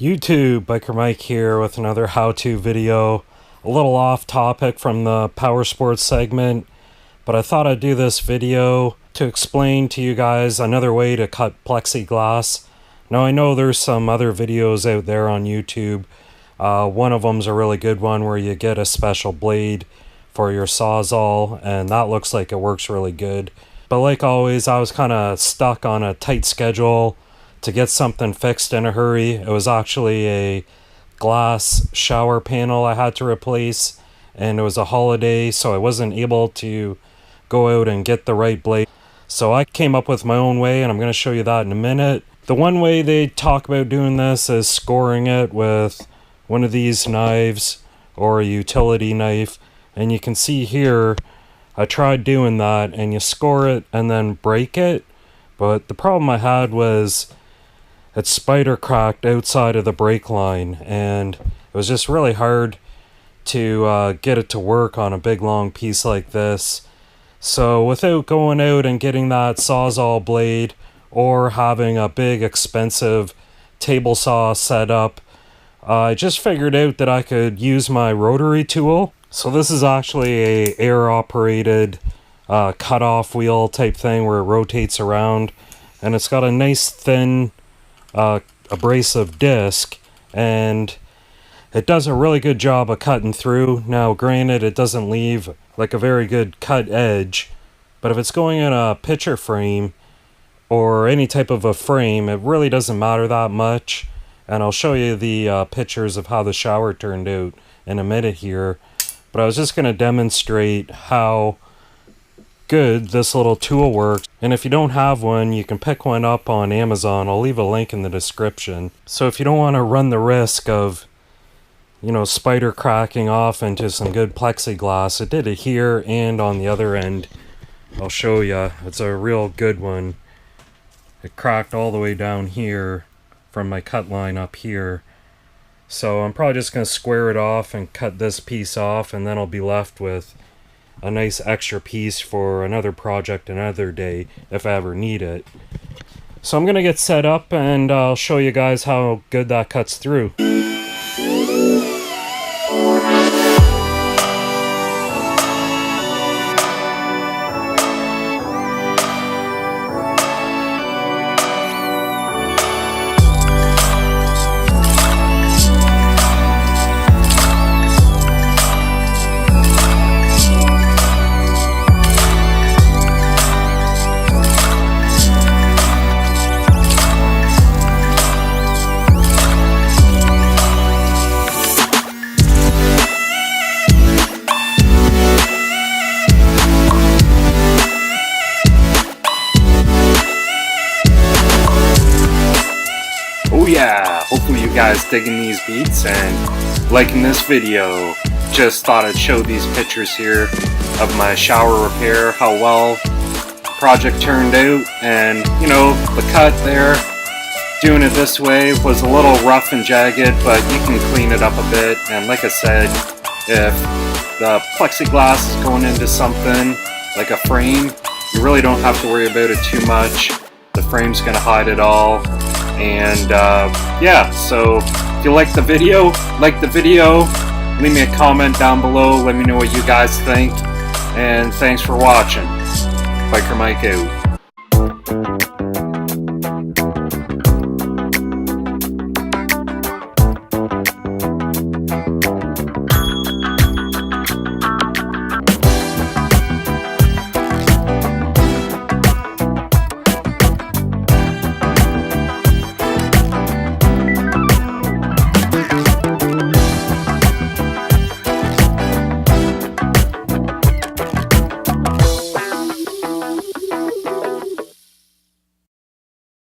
YouTube, Biker Mike here with another how-to video. A little off topic from the power sports segment, but I thought I'd do this video to explain to you guys another way to cut plexiglass. Now I know there's some other videos out there on YouTube. One of them's a really good one where you get a special blade for your Sawzall, and that looks like it works really good. But like always, I was kind of stuck on a tight schedule to get something fixed in a hurry. It was actually a glass shower panel I had to replace, and it was a holiday, so I wasn't able to go out and get the right blade. So I came up with my own way, and I'm going to show you that in a minute. The one way they talk about doing this is scoring it with one of these knives or a utility knife, and you can see here I tried doing that, and you score it and then break it, but the problem I had was it spider cracked outside of the brake line, and it was just really hard to get it to work on a big long piece like this. So without going out and getting that Sawzall blade or having a big expensive table saw set up, I just figured out that I could use my rotary tool. So this is actually a air operated cut-off wheel type thing where it rotates around, and it's got a nice thin abrasive disc, and it does a really good job of cutting through. Now granted, it doesn't leave like a very good cut edge, but if it's going in a picture frame or any type of a frame, it really doesn't matter that much. And I'll show you the pictures of how the shower turned out in a minute here, but I was just going to demonstrate how good this little tool works. And if you don't have one, you can pick one up on Amazon. I'll leave a link in the description. So if you don't want to run the risk of, you know, spider cracking off into some good plexiglass, it did it here and on the other end. I'll show you. It's a real good one. It cracked all the way down here from my cut line up here. So I'm probably just going to square it off and cut this piece off, and then I'll be left with a nice extra piece for another project another day if I ever need it. So I'm going to get set up, and I'll show you guys how good that cuts through. Oh yeah, hopefully you guys digging these beats and liking this video. Just thought I'd show these pictures here of my shower repair, how well the project turned out, and you know, the cut there, doing it this way was a little rough and jagged, but you can clean it up a bit. And like I said, if the plexiglass is going into something like a frame, you really don't have to worry about it too much. The frame's gonna hide it all. And yeah, so if you like the video, leave me a comment down below, let me know what you guys think, and thanks for watching. Biker Mike out.